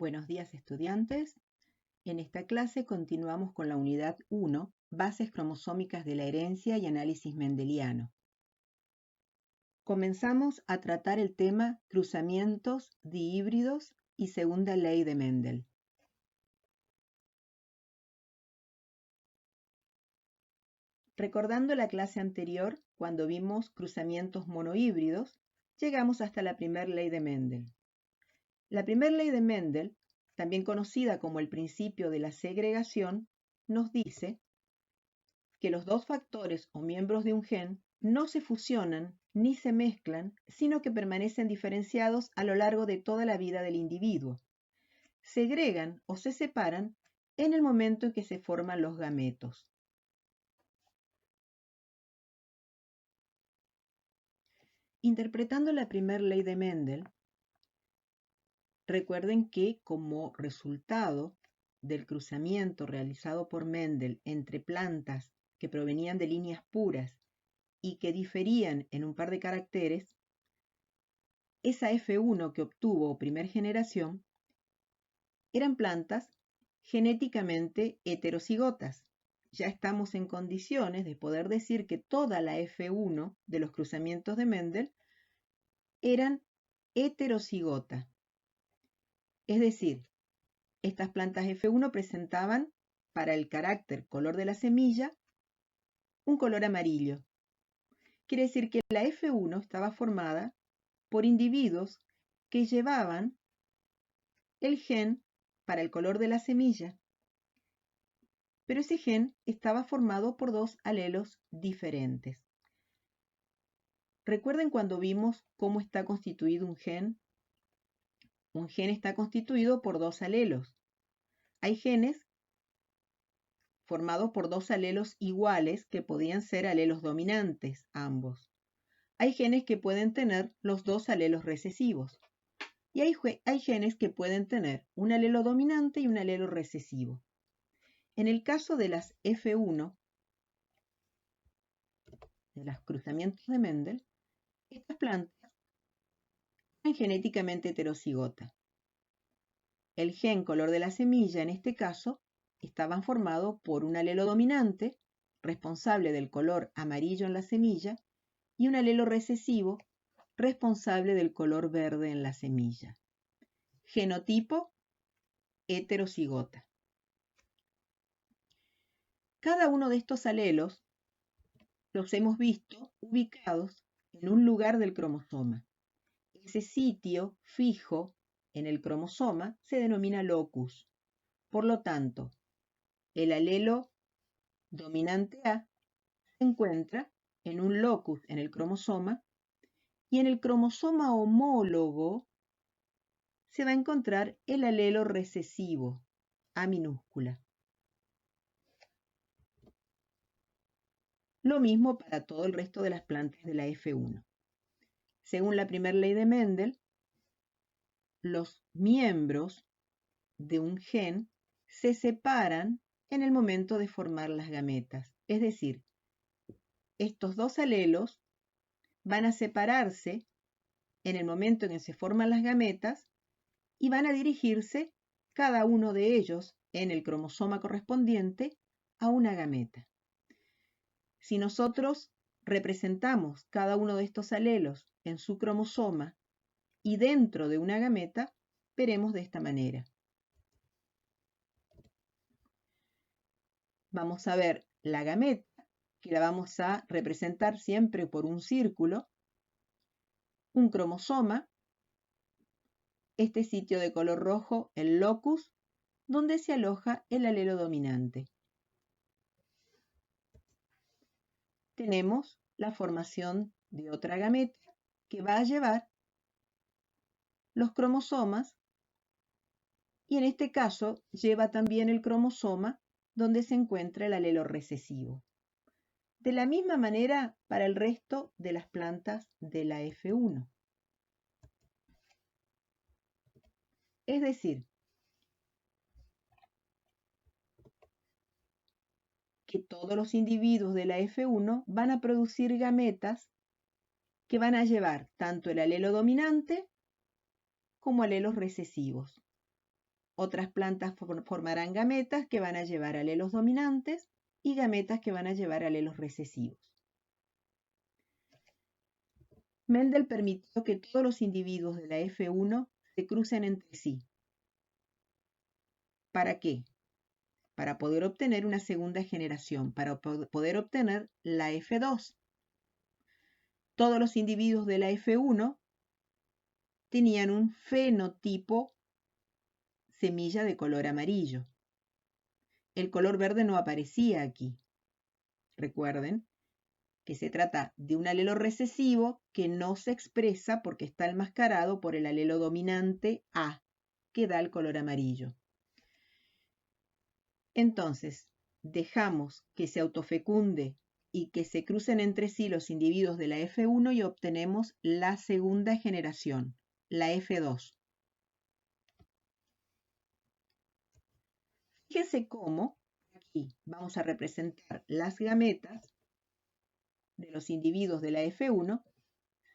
Buenos días, estudiantes. En esta clase continuamos con la unidad 1, Bases cromosómicas de la herencia y análisis mendeliano. Comenzamos a tratar el tema cruzamientos dihíbridos y segunda ley de Mendel. Recordando la clase anterior, cuando vimos cruzamientos monohíbridos, llegamos hasta la primera ley de Mendel. La primera ley de Mendel, también conocida como el principio de la segregación, nos dice que los dos factores o miembros de un gen no se fusionan ni se mezclan, sino que permanecen diferenciados a lo largo de toda la vida del individuo. Segregan o se separan en el momento en que se forman los gametos. Interpretando la primera ley de Mendel, recuerden que como resultado del cruzamiento realizado por Mendel entre plantas que provenían de líneas puras y que diferían en un par de caracteres, esa F1 que obtuvo primer generación eran plantas genéticamente heterocigotas. Ya estamos en condiciones de poder decir que toda la F1 de los cruzamientos de Mendel eran heterocigota. Es decir, estas plantas F1 presentaban para el carácter color de la semilla un color amarillo. Quiere decir que la F1 estaba formada por individuos que llevaban el gen para el color de la semilla, pero ese gen estaba formado por dos alelos diferentes. ¿Recuerden cuando vimos cómo está constituido un gen? Un gen está constituido por dos alelos. Hay genes formados por dos alelos iguales que podían ser alelos dominantes, ambos. Hay genes que pueden tener los dos alelos recesivos. Y hay genes que pueden tener un alelo dominante y un alelo recesivo. En el caso de las F1, de los cruzamientos de Mendel, estas plantas eran genéticamente heterocigotas. El gen color de la semilla, en este caso, estaba formado por un alelo dominante, responsable del color amarillo en la semilla, y un alelo recesivo, responsable del color verde en la semilla. Genotipo heterocigota. Cada uno de estos alelos los hemos visto ubicados en un lugar del cromosoma. Ese sitio fijo en el cromosoma se denomina locus. Por lo tanto, el alelo dominante A se encuentra en un locus en el cromosoma y en el cromosoma homólogo se va a encontrar el alelo recesivo, A minúscula. Lo mismo para todo el resto de las plantas de la F1. Según la primera ley de Mendel, los miembros de un gen se separan en el momento de formar las gametas. Es decir, estos dos alelos van a separarse en el momento en que se forman las gametas y van a dirigirse cada uno de ellos en el cromosoma correspondiente a una gameta. Si nosotros representamos cada uno de estos alelos en su cromosoma y dentro de una gameta, veremos de esta manera. Vamos a ver la gameta, que la vamos a representar siempre por un círculo, un cromosoma, este sitio de color rojo, el locus, donde se aloja el alelo dominante. Tenemos la formación de otra gameta que va a llevar los cromosomas y en este caso lleva también el cromosoma donde se encuentra el alelo recesivo. De la misma manera para el resto de las plantas de la F1. Es decir, que todos los individuos de la F1 van a producir gametas que van a llevar tanto el alelo dominante como alelos recesivos. Otras plantas formarán gametas que van a llevar alelos dominantes y gametas que van a llevar alelos recesivos. Mendel permitió que todos los individuos de la F1 se crucen entre sí. ¿Para qué? Para poder obtener una segunda generación, para poder obtener la F2. Todos los individuos de la F1 tenían un fenotipo semilla de color amarillo. El color verde no aparecía aquí. Recuerden que se trata de un alelo recesivo que no se expresa porque está enmascarado por el alelo dominante A, que da el color amarillo. Entonces, dejamos que se autofecunde y que se crucen entre sí los individuos de la F1 y obtenemos la segunda generación, la F2. Fíjense cómo aquí vamos a representar las gametas de los individuos de la F1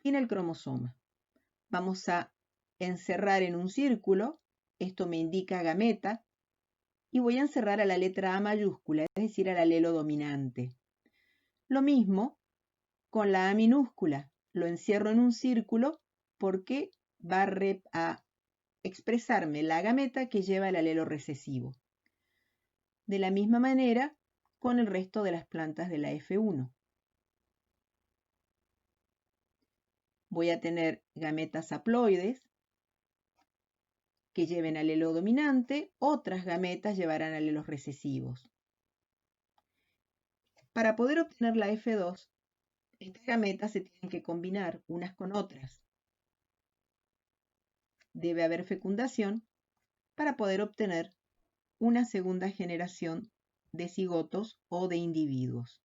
sin el cromosoma. Vamos a encerrar en un círculo, esto me indica gameta, y voy a encerrar a la letra A mayúscula, es decir, al alelo dominante. Lo mismo con la A minúscula, lo encierro en un círculo porque va a expresarme la gameta que lleva el alelo recesivo. De la misma manera con el resto de las plantas de la F1. Voy a tener gametas haploides que lleven alelo dominante, otras gametas llevarán alelos recesivos. Para poder obtener la F2, estas gametas se tienen que combinar unas con otras. Debe haber fecundación para poder obtener una segunda generación de cigotos o de individuos.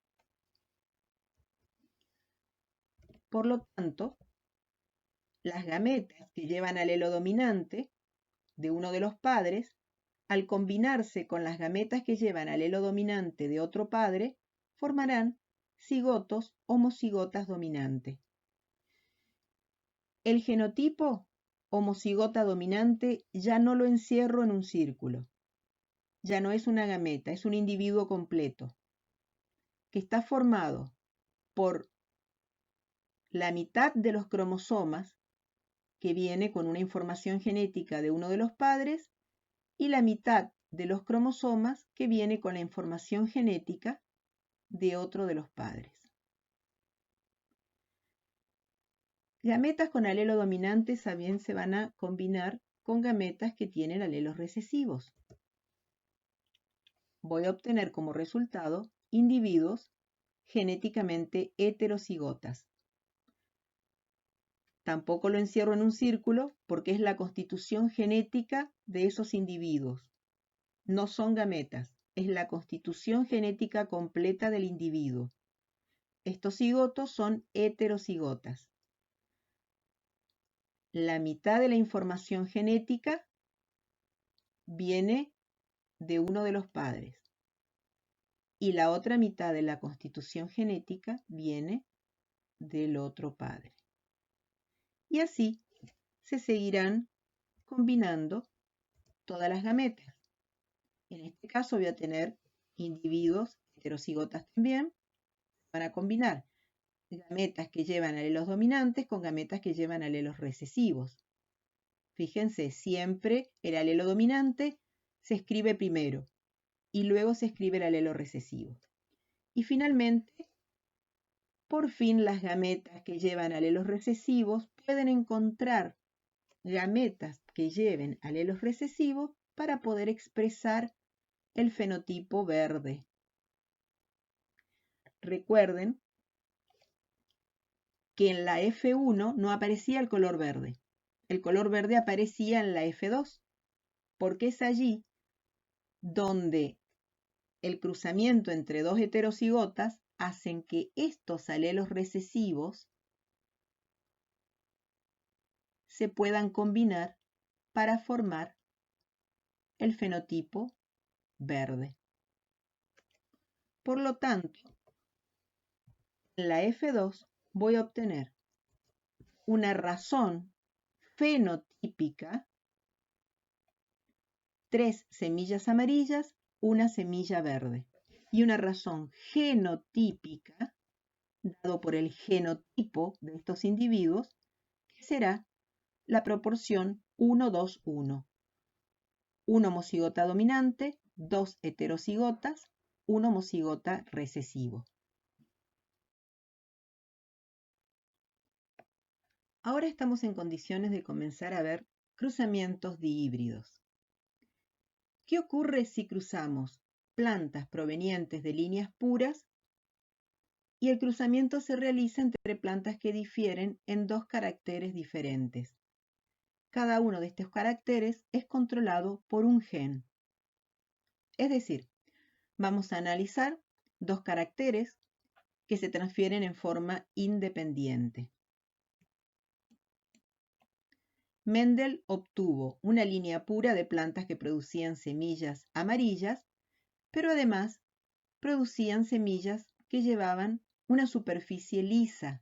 Por lo tanto, las gametas que llevan alelo dominante de uno de los padres, al combinarse con las gametas que llevan alelo dominante de otro padre, formarán cigotos homocigotas dominante. El genotipo homocigota dominante ya no lo encierro en un círculo. Ya no es una gameta, es un individuo completo, que está formado por la mitad de los cromosomas, que viene con una información genética de uno de los padres, y la mitad de los cromosomas que viene con la información genética de otro de los padres. Gametas con alelo dominante también se van a combinar con gametas que tienen alelos recesivos. Voy a obtener como resultado individuos genéticamente heterocigotas. Tampoco lo encierro en un círculo porque es la constitución genética de esos individuos. No son gametas, es la constitución genética completa del individuo. Estos cigotos son heterocigotas. La mitad de la información genética viene de uno de los padres y la otra mitad de la constitución genética viene del otro padre. Y así se seguirán combinando todas las gametas. En este caso voy a tener individuos heterocigotas también. Van a combinar gametas que llevan alelos dominantes con gametas que llevan alelos recesivos. Fíjense, siempre el alelo dominante se escribe primero y luego se escribe el alelo recesivo. Y finalmente, por fin las gametas que llevan alelos recesivos pueden encontrar gametas que lleven alelos recesivos para poder expresar el fenotipo verde. Recuerden que en la F1 no aparecía el color verde. El color verde aparecía en la F2, porque es allí donde el cruzamiento entre dos heterocigotas hacen que estos alelos recesivos se puedan combinar para formar el fenotipo verde. Por lo tanto, en la F2 voy a obtener una razón fenotípica 3 semillas amarillas, una semilla verde. Y una razón genotípica, dado por el genotipo de estos individuos, que será la proporción 1-2-1. Un homocigota dominante, 2 heterocigotas, un homocigota recesivo. Ahora estamos en condiciones de comenzar a ver cruzamientos dihíbridos. ¿Qué ocurre si cruzamos plantas provenientes de líneas puras y el cruzamiento se realiza entre plantas que difieren en 2 caracteres diferentes? Cada uno de estos caracteres es controlado por un gen. Es decir, vamos a analizar 2 caracteres que se transfieren en forma independiente. Mendel obtuvo una línea pura de plantas que producían semillas amarillas, pero además producían semillas que llevaban una superficie lisa.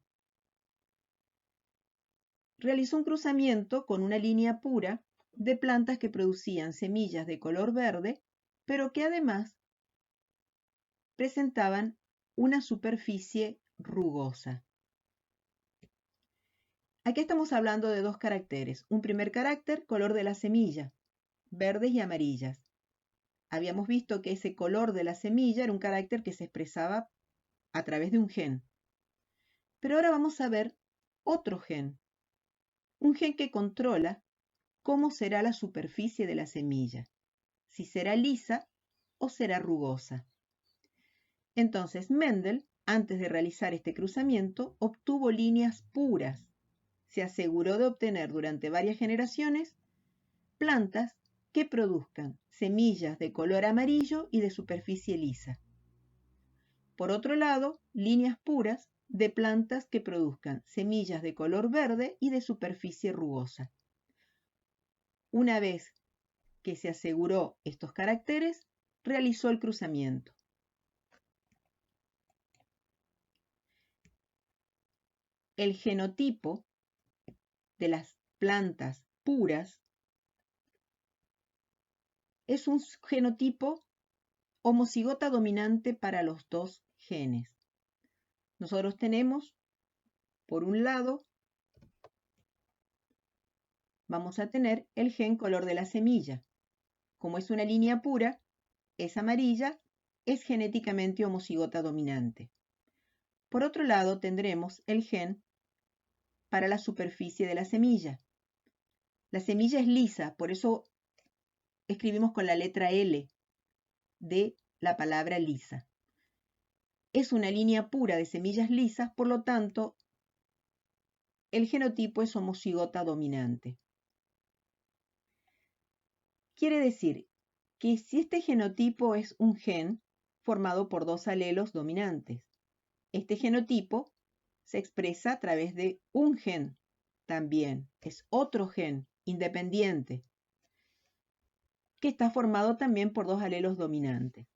Realizó un cruzamiento con una línea pura de plantas que producían semillas de color verde, pero que además presentaban una superficie rugosa. Aquí estamos hablando de 2 caracteres. Un primer carácter, color de la semilla, verdes y amarillas. Habíamos visto que ese color de la semilla era un carácter que se expresaba a través de un gen. Pero ahora vamos a ver otro gen. Un gen que controla cómo será la superficie de la semilla, si será lisa o será rugosa. Entonces, Mendel, antes de realizar este cruzamiento, obtuvo líneas puras. Se aseguró de obtener durante varias generaciones plantas que produzcan semillas de color amarillo y de superficie lisa. Por otro lado, líneas puras de plantas que produzcan semillas de color verde y de superficie rugosa. Una vez que se aseguró estos caracteres, realizó el cruzamiento. El genotipo de las plantas puras es un genotipo homocigota dominante para los 2 genes. Nosotros tenemos, por un lado, vamos a tener el gen color de la semilla. Como es una línea pura, es amarilla, es genéticamente homocigota dominante. Por otro lado, tendremos el gen para la superficie de la semilla. La semilla es lisa, por eso escribimos con la letra L de la palabra lisa. Es una línea pura de semillas lisas, por lo tanto, el genotipo es homocigota dominante. Quiere decir que si este genotipo es un gen formado por 2 alelos dominantes, este genotipo se expresa a través de un gen también, es otro gen independiente, que está formado también por 2 alelos dominantes.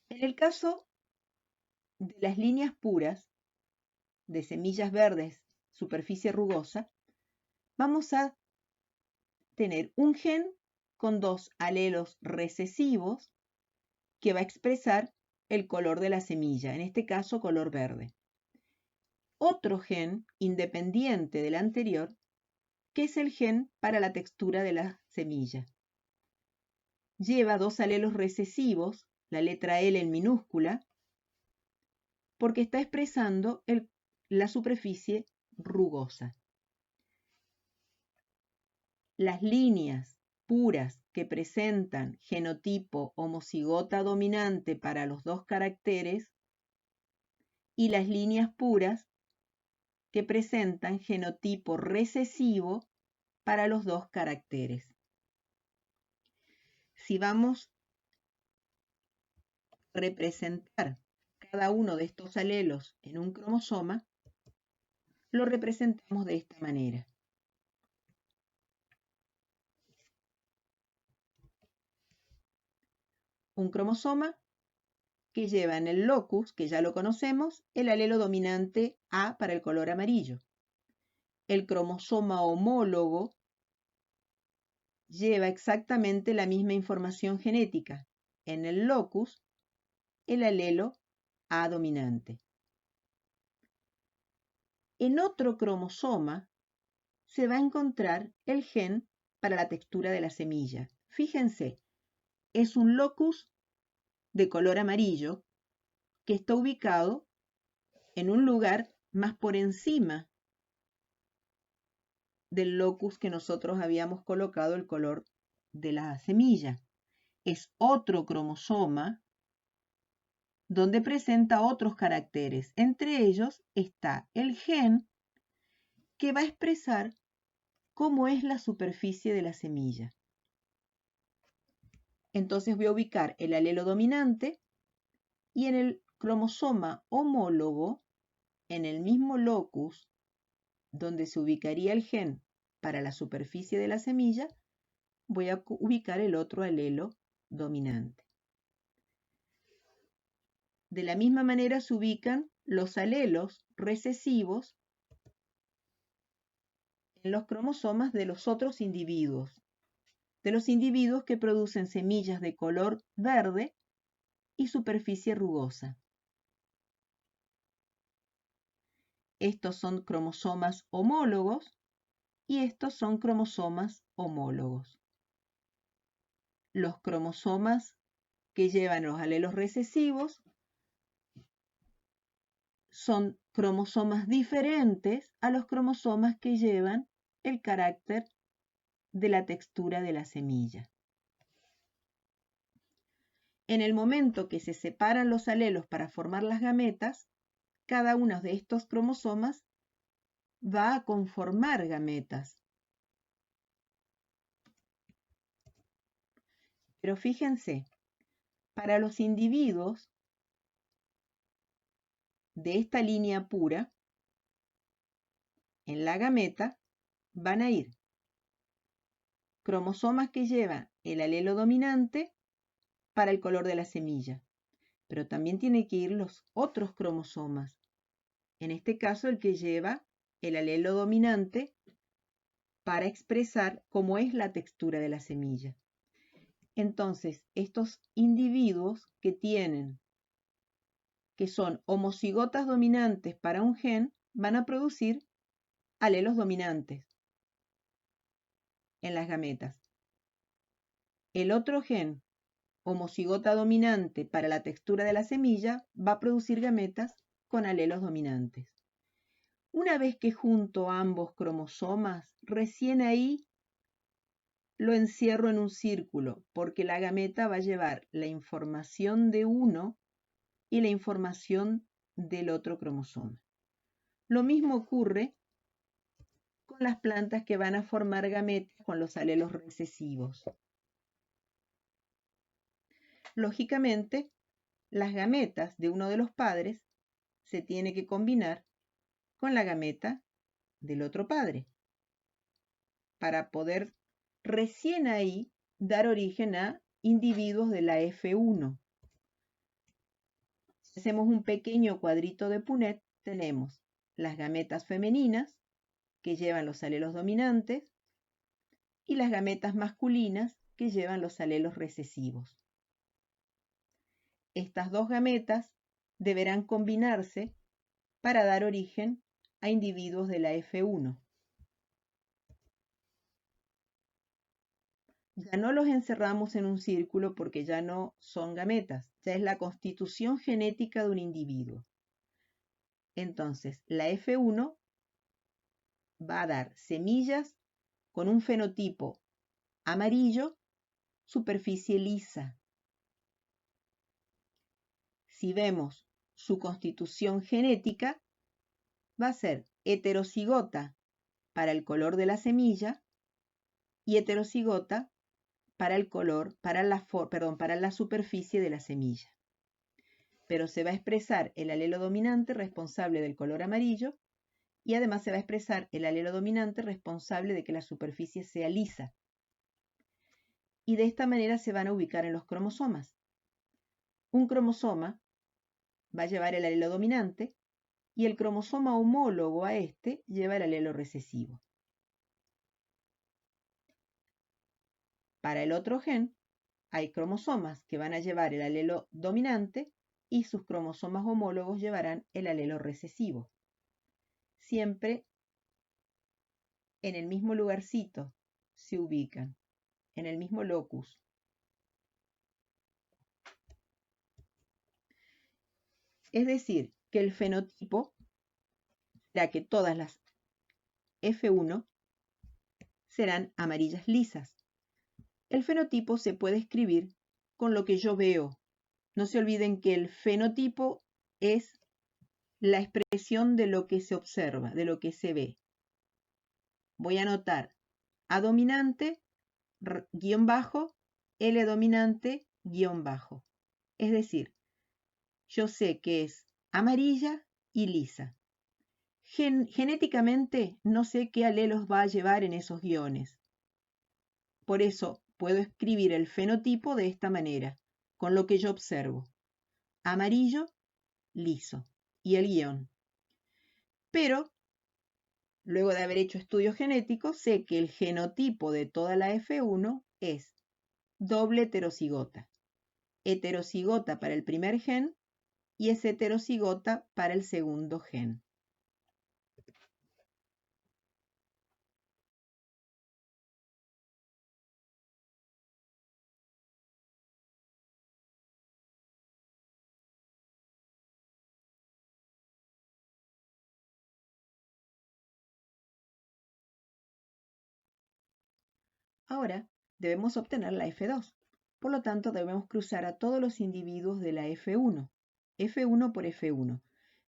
En el caso de las líneas puras, de semillas verdes, superficie rugosa, vamos a tener un gen con 2 alelos recesivos que va a expresar el color de la semilla, en este caso color verde. Otro gen independiente del anterior, que es el gen para la textura de la semilla. Lleva 2 alelos recesivos, la letra L en minúscula, porque está expresando la superficie rugosa. Las líneas puras que presentan genotipo homocigota dominante para los 2 caracteres y las líneas puras que presentan genotipo recesivo para los 2 caracteres. Si vamos a representar cada uno de estos alelos en un cromosoma, lo representamos de esta manera. Un cromosoma que lleva en el locus, que ya lo conocemos, el alelo dominante A para el color amarillo. El cromosoma homólogo lleva exactamente la misma información genética. En el locus, el alelo A dominante. En otro cromosoma se va a encontrar el gen para la textura de la semilla. Fíjense, es un locus de color amarillo que está ubicado en un lugar más por encima del locus que nosotros habíamos colocado el color de la semilla. Es otro cromosoma donde presenta otros caracteres. Entre ellos está el gen que va a expresar cómo es la superficie de la semilla. Entonces voy a ubicar el alelo dominante y en el cromosoma homólogo, en el mismo locus donde se ubicaría el gen para la superficie de la semilla, voy a ubicar el otro alelo dominante. De la misma manera se ubican los alelos recesivos en los cromosomas de los otros individuos, de los individuos que producen semillas de color verde y superficie rugosa. Estos son cromosomas homólogos y estos son cromosomas homólogos. Los cromosomas que llevan los alelos recesivos son cromosomas diferentes a los cromosomas que llevan el carácter de la textura de la semilla. En el momento que se separan los alelos para formar las gametas, cada uno de estos cromosomas va a conformar gametas. Pero fíjense, para los individuos de esta línea pura, en la gameta van a ir cromosomas que llevan el alelo dominante para el color de la semilla, pero también tiene que ir los otros cromosomas. En este caso, el que lleva el alelo dominante para expresar cómo es la textura de la semilla. Entonces, estos individuos que son homocigotas dominantes para un gen, van a producir alelos dominantes en las gametas. El otro gen, homocigota dominante para la textura de la semilla, va a producir gametas con alelos dominantes. Una vez que junto ambos cromosomas, recién ahí lo encierro en un círculo, porque la gameta va a llevar la información de uno y la información del otro cromosoma. Lo mismo ocurre con las plantas que van a formar gametas con los alelos recesivos. Lógicamente, las gametas de uno de los padres se tiene que combinar con la gameta del otro padre para poder recién ahí dar origen a individuos de la F1. Si hacemos un pequeño cuadrito de Punnett, tenemos las gametas femeninas que llevan los alelos dominantes y las gametas masculinas que llevan los alelos recesivos. Estas dos gametas deberán combinarse para dar origen a individuos de la F1. Ya no los encerramos en un círculo porque ya no son gametas, ya es la constitución genética de un individuo. Entonces, la F1 va a dar semillas con un fenotipo amarillo, superficie lisa. Si vemos su constitución genética, va a ser heterocigota para el color de la semilla y heterocigota para el color, para la superficie de la semilla. Pero se va a expresar el alelo dominante responsable del color amarillo y además se va a expresar el alelo dominante responsable de que la superficie sea lisa. Y de esta manera se van a ubicar en los cromosomas. Un cromosoma va a llevar el alelo dominante y el cromosoma homólogo a este lleva el alelo recesivo. Para el otro gen, hay cromosomas que van a llevar el alelo dominante y sus cromosomas homólogos llevarán el alelo recesivo. Siempre en el mismo lugarcito se ubican, en el mismo locus. Es decir, que el fenotipo será que todas las F1 serán amarillas lisas. El fenotipo se puede escribir con lo que yo veo. No se olviden que el fenotipo es la expresión de lo que se observa, de lo que se ve. Voy a anotar A dominante, guión bajo, L dominante, guión bajo. Es decir, yo sé que es amarilla y lisa. Genéticamente no sé qué alelos va a llevar en esos guiones. Por eso puedo escribir el fenotipo de esta manera, con lo que yo observo. Amarillo, liso, y el guión. Pero, luego de haber hecho estudios genéticos, sé que el genotipo de toda la F1 es doble heterocigota. Heterocigota para el primer gen y es heterocigota para el segundo gen. Ahora debemos obtener la F2. Por lo tanto, debemos cruzar a todos los individuos de la F1. F1 por F1.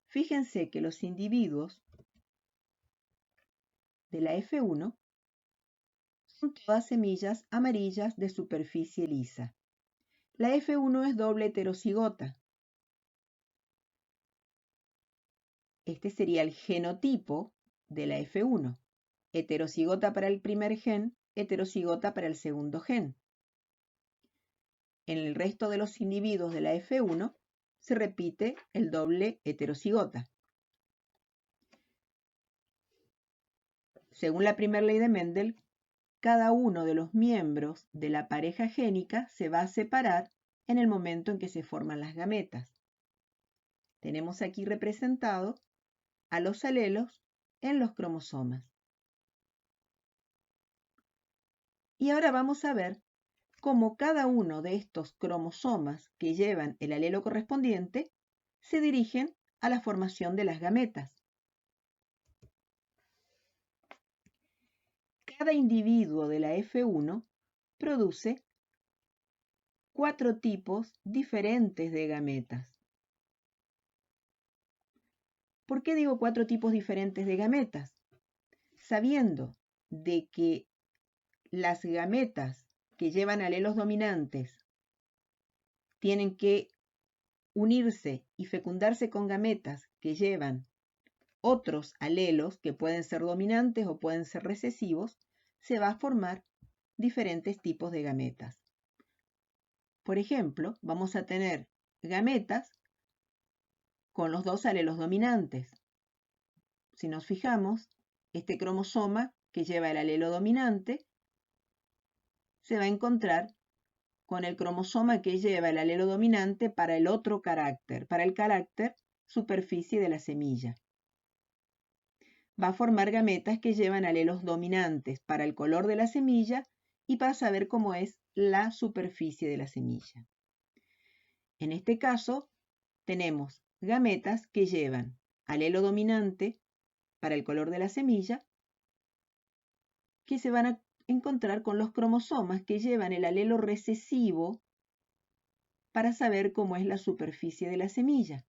Fíjense que los individuos de la F1 son todas semillas amarillas de superficie lisa. La F1 es doble heterocigota. Este sería el genotipo de la F1. Heterocigota para el primer gen, heterocigota para el segundo gen. En el resto de los individuos de la F1 se repite el doble heterocigota. Según la primera ley de Mendel, cada uno de los miembros de la pareja génica se va a separar en el momento en que se forman las gametas. Tenemos aquí representado a los alelos en los cromosomas. Y ahora vamos a ver cómo cada uno de estos cromosomas que llevan el alelo correspondiente se dirigen a la formación de las gametas. Cada individuo de la F1 produce 4 tipos diferentes de gametas. ¿Por qué digo 4 tipos diferentes de gametas? Sabiendo de que las gametas que llevan alelos dominantes tienen que unirse y fecundarse con gametas que llevan otros alelos que pueden ser dominantes o pueden ser recesivos, se va a formar diferentes tipos de gametas. Por ejemplo, vamos a tener gametas con los 2 alelos dominantes. Si nos fijamos, este cromosoma que lleva el alelo dominante se va a encontrar con el cromosoma que lleva el alelo dominante para el otro carácter, para el carácter superficie de la semilla. Va a formar gametas que llevan alelos dominantes para el color de la semilla y para saber cómo es la superficie de la semilla. En este caso, tenemos gametas que llevan alelo dominante para el color de la semilla, que se van a encontrar con los cromosomas que llevan el alelo recesivo para saber cómo es la superficie de la semilla.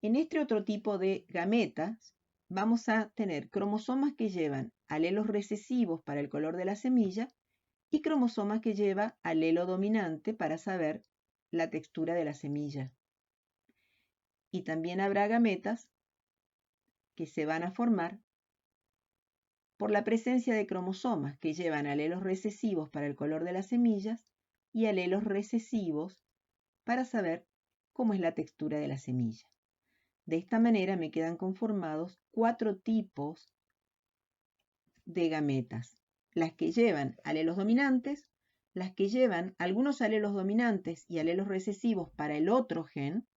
En este otro tipo de gametas vamos a tener cromosomas que llevan alelos recesivos para el color de la semilla y cromosomas que lleva alelo dominante para saber la textura de la semilla. Y también habrá gametas que se van a formar por la presencia de cromosomas que llevan alelos recesivos para el color de las semillas y alelos recesivos para saber cómo es la textura de la semilla. De esta manera me quedan conformados 4 tipos de gametas. las que llevan alelos dominantes, las que llevan algunos alelos dominantes y alelos recesivos para el otro gen,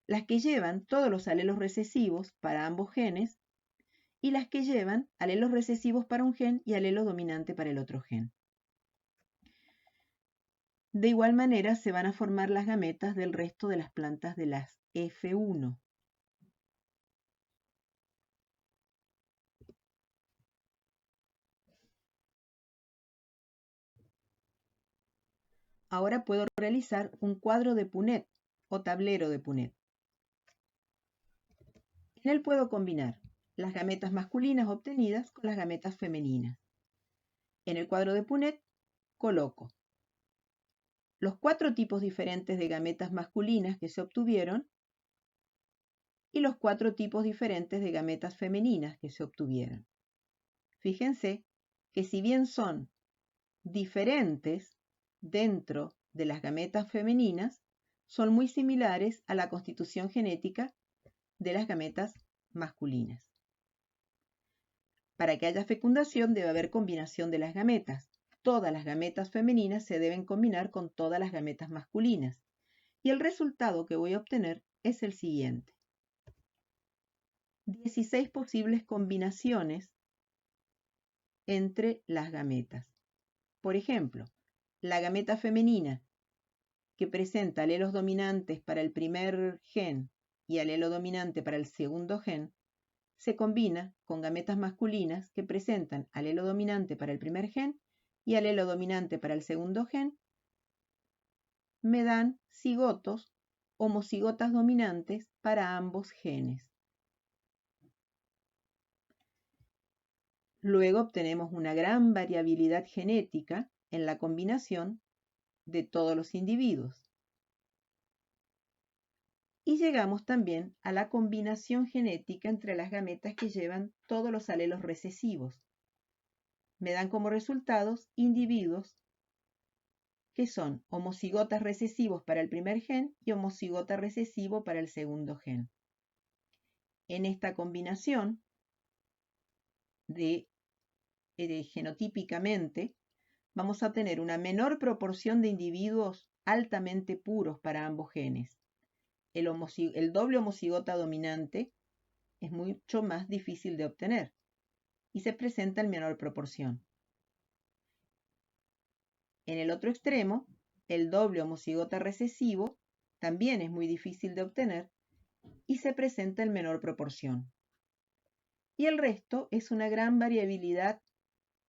las que llevan todos los alelos recesivos para ambos genes, y las que llevan alelos recesivos para un gen y alelo dominante para el otro gen. De igual manera se van a formar las gametas del resto de las plantas de las F1. Ahora puedo realizar un cuadro de Punnett o tablero de Punnett. En él puedo combinar las gametas masculinas obtenidas con las gametas femeninas. En el cuadro de Punnett coloco los 4 tipos diferentes de gametas masculinas que se obtuvieron y los 4 tipos diferentes de gametas femeninas que se obtuvieron. Fíjense que si bien son diferentes dentro de las gametas femeninas, son muy similares a la constitución genética de las gametas masculinas. Para que haya fecundación debe haber combinación de las gametas. Todas las gametas femeninas se deben combinar con todas las gametas masculinas. Y el resultado que voy a obtener es el siguiente. 16 posibles combinaciones entre las gametas. Por ejemplo, la gameta femenina que presenta alelos dominantes para el primer gen y alelo dominante para el segundo gen, se combina con gametas masculinas que presentan alelo dominante para el primer gen y alelo dominante para el segundo gen, me dan cigotos, homocigotas dominantes para ambos genes. Luego obtenemos una gran variabilidad genética en la combinación de todos los individuos. Y llegamos también a la combinación genética entre las gametas que llevan todos los alelos recesivos. Me dan como resultados individuos que son homocigotas recesivos para el primer gen y homocigota recesivo para el segundo gen. En esta combinación genotípicamente vamos a tener una menor proporción de individuos altamente puros para ambos genes. El doble homocigota dominante es mucho más difícil de obtener y se presenta en menor proporción. En el otro extremo, el doble homocigota recesivo también es muy difícil de obtener y se presenta en menor proporción. Y el resto es una gran variabilidad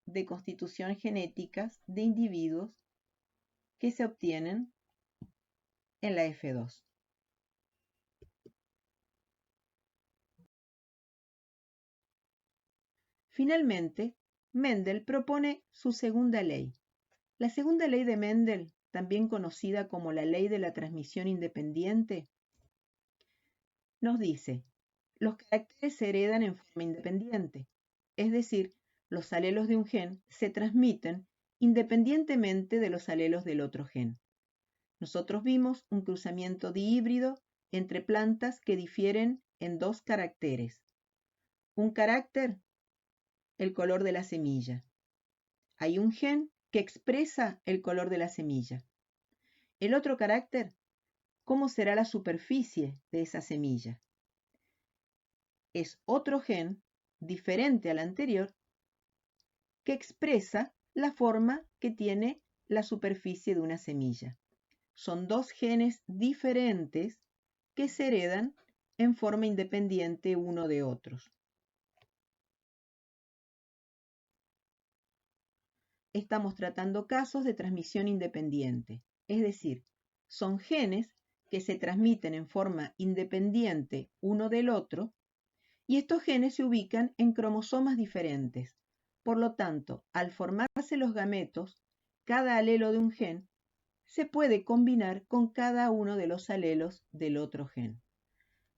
de constitución genéticas de individuos que se obtienen en la F2. Finalmente, Mendel propone su segunda ley. La segunda ley de Mendel, también conocida como la ley de la transmisión independiente, nos dice, los caracteres se heredan en forma independiente, es decir, los alelos de un gen se transmiten independientemente de los alelos del otro gen. Nosotros vimos un cruzamiento dihíbrido entre plantas que difieren en 2 caracteres. Un carácter, el color de la semilla. Hay un gen que expresa el color de la semilla. El otro carácter, cómo será la superficie de esa semilla. Es otro gen, diferente al anterior, que expresa la forma que tiene la superficie de una semilla. Son 2 genes diferentes que se heredan en forma independiente uno de otros. Estamos tratando casos de transmisión independiente, es decir, son genes que se transmiten en forma independiente uno del otro y estos genes se ubican en cromosomas diferentes. Por lo tanto, al formarse los gametos, cada alelo de un gen se puede combinar con cada uno de los alelos del otro gen.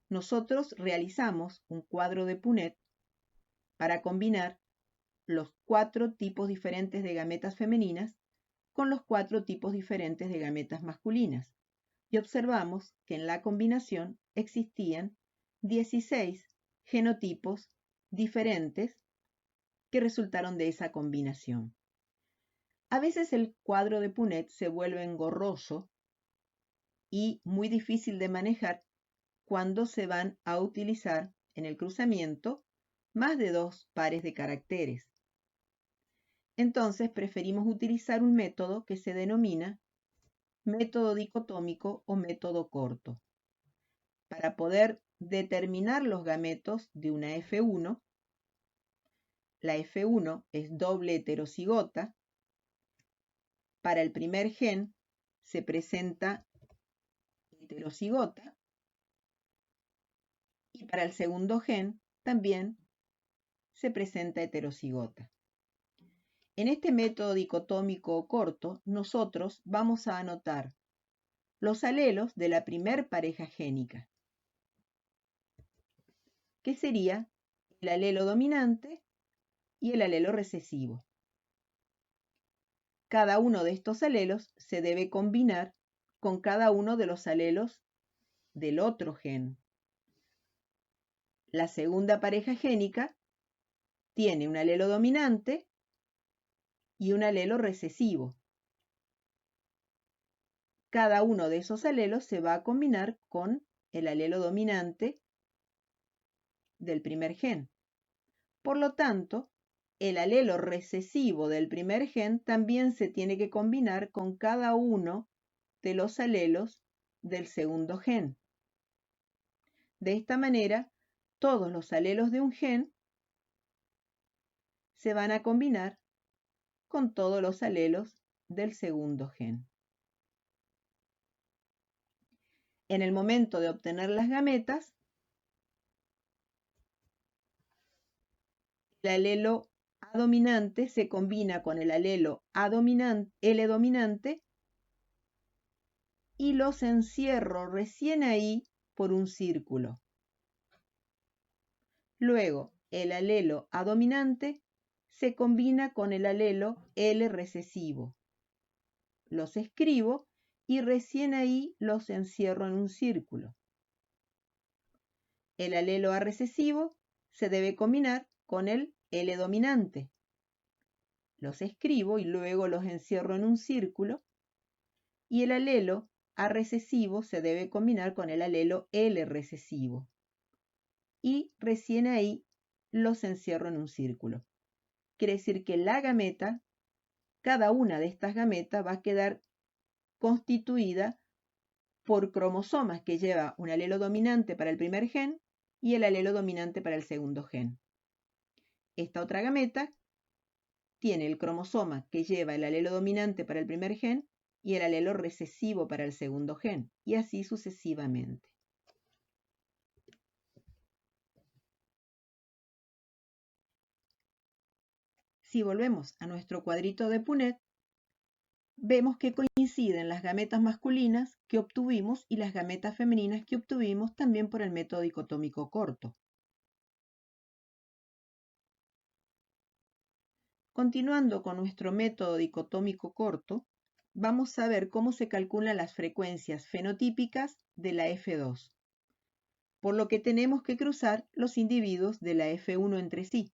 Nosotros realizamos un cuadro de Punnett para combinar los 4 tipos diferentes de gametas femeninas con los 4 tipos diferentes de gametas masculinas. Y observamos que en la combinación existían 16 genotipos diferentes que resultaron de esa combinación. A veces el cuadro de Punnett se vuelve engorroso y muy difícil de manejar cuando se van a utilizar en el cruzamiento más de 2 pares de caracteres. Entonces preferimos utilizar un método que se denomina método dicotómico o método corto. Para poder determinar los gametos de una F1, la F1 es doble heterocigota. Para el primer gen se presenta heterocigota y para el segundo gen también se presenta heterocigota. En este método dicotómico corto, nosotros vamos a anotar los alelos de la primer pareja génica, que sería el alelo dominante y el alelo recesivo. Cada uno de estos alelos se debe combinar con cada uno de los alelos del otro gen. La segunda pareja génica tiene un alelo dominante y un alelo recesivo. Cada uno de esos alelos se va a combinar con el alelo dominante del primer gen. Por lo tanto, el alelo recesivo del primer gen también se tiene que combinar con cada uno de los alelos del segundo gen. De esta manera, todos los alelos de un gen se van a combinar con todos los alelos del segundo gen. En el momento de obtener las gametas, el alelo A dominante se combina con el alelo L dominante y los encierro recién ahí por un círculo. Luego, el alelo A dominante se combina con el alelo L recesivo. Los escribo y recién ahí los encierro en un círculo. El alelo A recesivo se debe combinar con el L dominante. Los escribo y luego los encierro en un círculo. Y el alelo A recesivo se debe combinar con el alelo L recesivo. Y recién ahí los encierro en un círculo. Quiere decir que la gameta, cada una de estas gametas va a quedar constituida por cromosomas que lleva un alelo dominante para el primer gen y el alelo dominante para el segundo gen. Esta otra gameta tiene el cromosoma que lleva el alelo dominante para el primer gen y el alelo recesivo para el segundo gen, y así sucesivamente. Si volvemos a nuestro cuadrito de Punnett, vemos que coinciden las gametas masculinas que obtuvimos y las gametas femeninas que obtuvimos también por el método dicotómico corto. Continuando con nuestro método dicotómico corto, vamos a ver cómo se calculan las frecuencias fenotípicas de la F2, por lo que tenemos que cruzar los individuos de la F1 entre sí.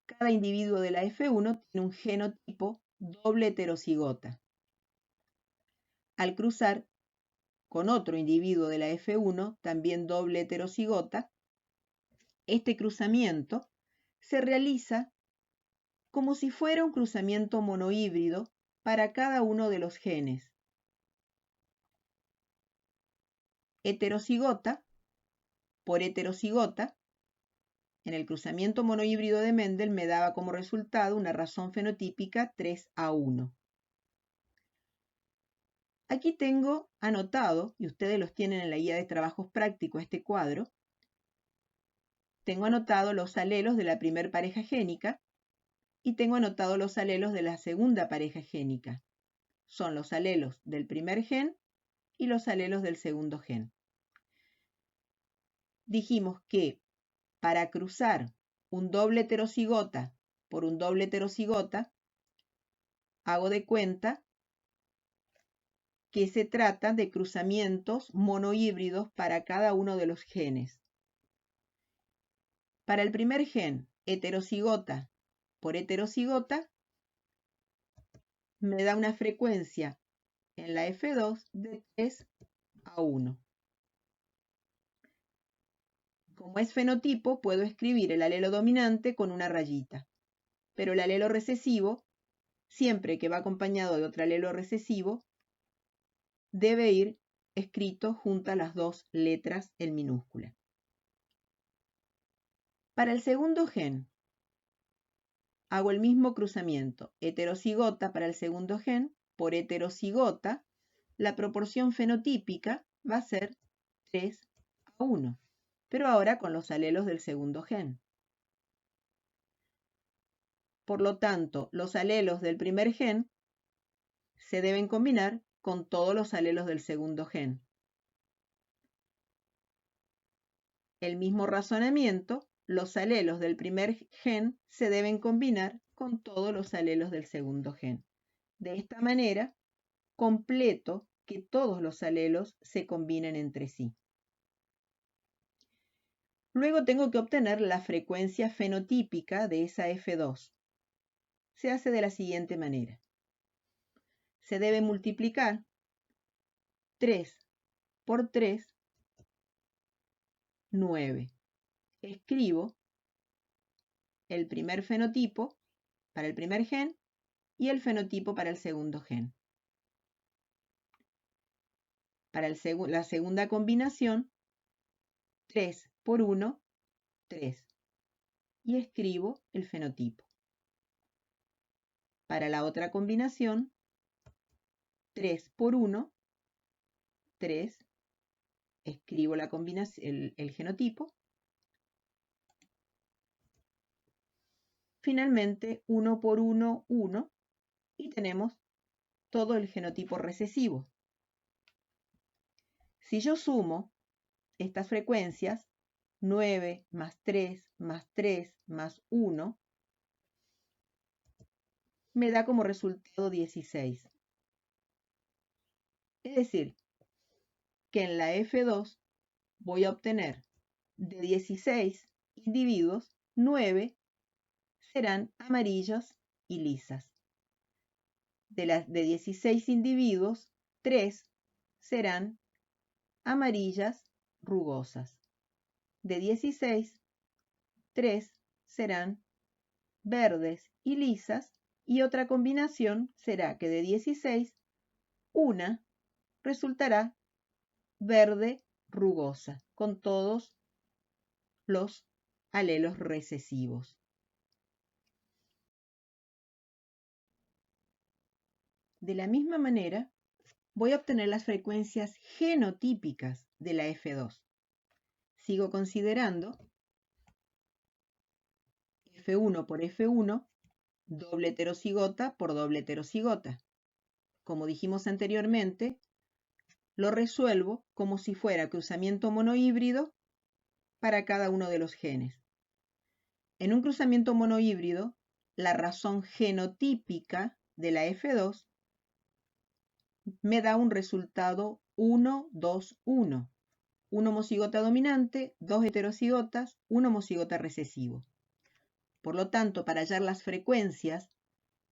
Cada individuo de la F1 tiene un genotipo doble heterocigota. Al cruzar con otro individuo de la F1, también doble heterocigota, este cruzamiento se realiza como si fuera un cruzamiento monohíbrido para cada uno de los genes. Heterocigota por heterocigota, en el cruzamiento monohíbrido de Mendel me daba como resultado una razón fenotípica 3A1. Aquí tengo anotado, y ustedes los tienen en la guía de trabajos prácticos, este cuadro. Tengo anotado los alelos de la primera pareja génica y tengo anotado los alelos de la segunda pareja génica. Son los alelos del primer gen y los alelos del segundo gen. Dijimos que para cruzar un doble heterocigota por un doble heterocigota, hago de cuenta que se trata de cruzamientos monohíbridos para cada uno de los genes. Para el primer gen heterocigota por heterocigota me da una frecuencia en la F2 de 3:1. Como es fenotipo, puedo escribir el alelo dominante con una rayita, pero el alelo recesivo, siempre que va acompañado de otro alelo recesivo, debe ir escrito junto a las dos letras en minúscula. Para el segundo gen, hago el mismo cruzamiento, heterocigota para el segundo gen por heterocigota, la proporción fenotípica va a ser 3:1, pero ahora con los alelos del segundo gen. Por lo tanto, los alelos del primer gen se deben combinar con todos los alelos del segundo gen. El mismo razonamiento, los alelos del primer gen se deben combinar con todos los alelos del segundo gen. De esta manera, completo que todos los alelos se combinen entre sí. Luego tengo que obtener la frecuencia fenotípica de esa F2. Se hace de la siguiente manera. Se debe multiplicar 3 por 3, 9. Escribo el primer fenotipo para el primer gen y el fenotipo para el segundo gen. Para la segunda combinación, 3 por 1, 3. Y escribo el fenotipo. Para la otra combinación, 3 por 1, 3. Escribo la combinación, el genotipo. Finalmente, 1 por 1, 1. Y tenemos todo el genotipo recesivo. Si yo sumo estas frecuencias, 9 más 3 más 3 más 1, me da como resultado 16. Es decir, que en la F2 voy a obtener de 16 individuos, 9 serán amarillas y lisas. De 16 individuos, 3 serán amarillas rugosas. De 16, 3 serán verdes y lisas, y otra combinación será que de 16, una resultará verde rugosa, con todos los alelos recesivos. De la misma manera, voy a obtener las frecuencias genotípicas de la F2. Sigo considerando F1 por F1, doble heterocigota por doble heterocigota. Como dijimos anteriormente, lo resuelvo como si fuera cruzamiento monohíbrido para cada uno de los genes. En un cruzamiento monohíbrido, la razón genotípica de la F2 me da un resultado 1, 2, 1. Un homocigota dominante, dos heterocigotas, un homocigota recesivo. Por lo tanto, para hallar las frecuencias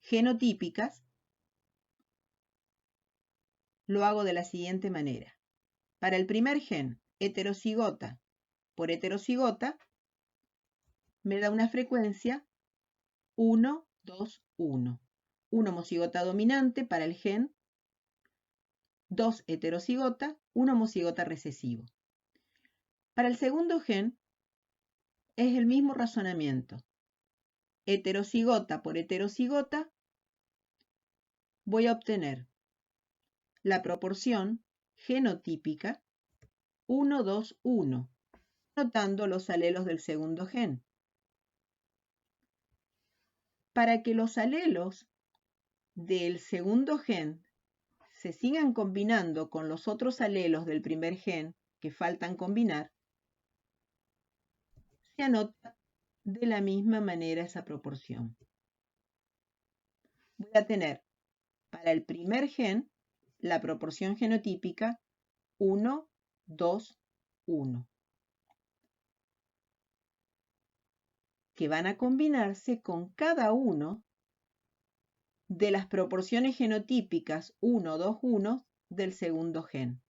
genotípicas, lo hago de la siguiente manera. Para el primer gen, heterocigota por heterocigota, me da una frecuencia 1, 2, 1. Un homocigota dominante para el gen, dos heterocigota, un homocigota recesivo. Para el segundo gen, es el mismo razonamiento. Heterocigota por heterocigota, voy a obtener la proporción genotípica 1, 2, 1, notando los alelos del segundo gen. Para que los alelos del segundo gen se sigan combinando con los otros alelos del primer gen que faltan combinar, se anota de la misma manera esa proporción. Voy a tener para el primer gen la proporción genotípica 1, 2, 1. que van a combinarse con cada uno de las proporciones genotípicas 1, 2, 1 del segundo gen.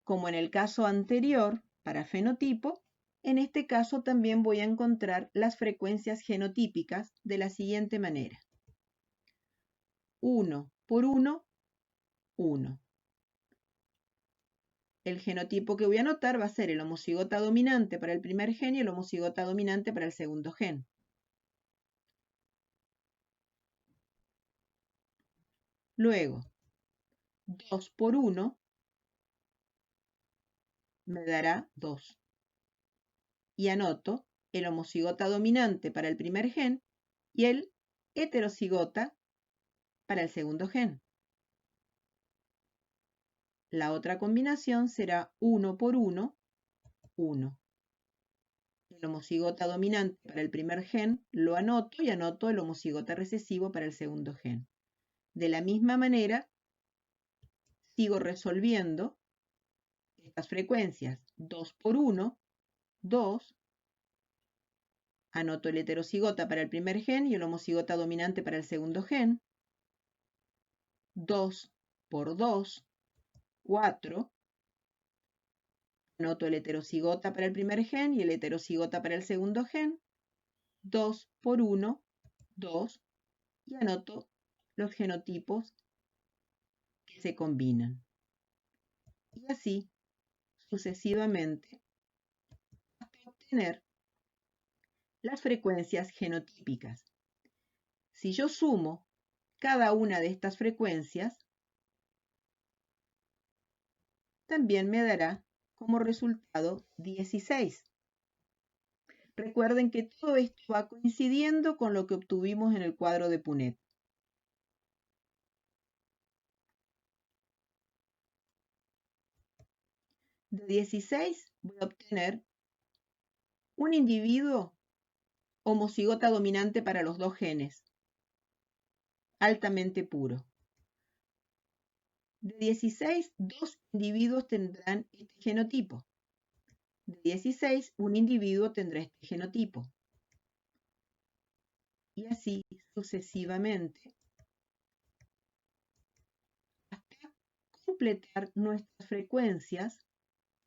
Como en el caso anterior, para fenotipo, en este caso también voy a encontrar las frecuencias genotípicas de la siguiente manera. 1 por 1, 1. El genotipo que voy a anotar va a ser el homocigota dominante para el primer gen y el homocigota dominante para el segundo gen. Luego, 2 por 1 me dará 2. Y anoto el homocigota dominante para el primer gen y el heterocigota para el segundo gen. La otra combinación será 1 por 1, 1. El homocigota dominante para el primer gen lo anoto y anoto el homocigota recesivo para el segundo gen. De la misma manera, sigo resolviendo estas frecuencias. 2 por 1, 2. Anoto el heterocigota para el primer gen y el homocigota dominante para el segundo gen. 2 por 2, 4. Anoto el heterocigota para el primer gen y el heterocigota para el segundo gen. 2 por 1, 2. Y anoto los genotipos que se combinan. Y así sucesivamente hasta obtener las frecuencias genotípicas. Si yo sumo cada una de estas frecuencias, también me dará como resultado 16. Recuerden que todo esto va coincidiendo con lo que obtuvimos en el cuadro de Punnett. De 16 voy a obtener un individuo homocigota dominante para los dos genes, altamente puro. De 16, dos individuos tendrán este genotipo. De 16, un individuo tendrá este genotipo. Y así sucesivamente hasta completar nuestras frecuencias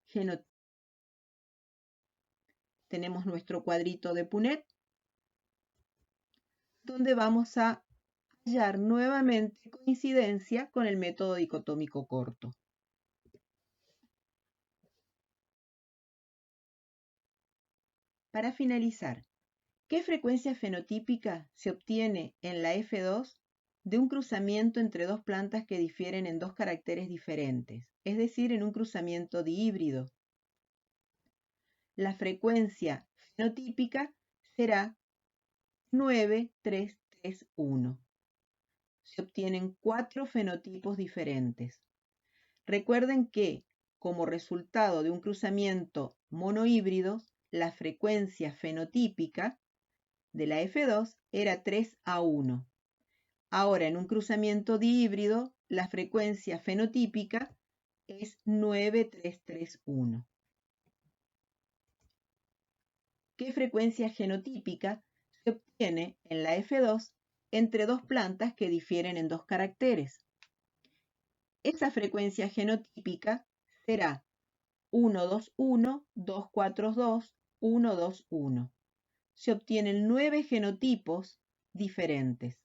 genotípicas. Tenemos nuestro cuadrito de Punnett, donde vamos a hallar nuevamente coincidencia con el método dicotómico corto. Para finalizar, ¿qué frecuencia fenotípica se obtiene en la F2 de un cruzamiento entre dos plantas que difieren en dos caracteres diferentes, es decir, en un cruzamiento dihíbrido? La frecuencia fenotípica será 9331. Se obtienen 4 fenotipos diferentes. Recuerden que, como resultado de un cruzamiento monohíbrido, la frecuencia fenotípica de la F2 era 3A1. Ahora, en un cruzamiento dihíbrido, la frecuencia fenotípica es 9331. ¿Qué frecuencia genotípica se obtiene en la F2 entre dos plantas que difieren en dos caracteres? Esa frecuencia genotípica será 121, 242, 121. Se obtienen 9 genotipos diferentes.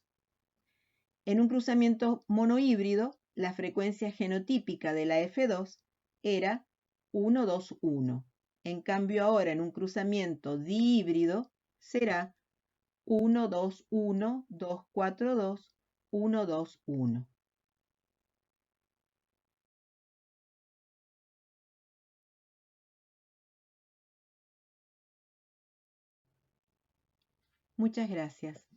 En un cruzamiento monohíbrido, la frecuencia genotípica de la F2 era 121. En cambio, ahora en un cruzamiento dihíbrido será 121, 242, 121. Muchas gracias.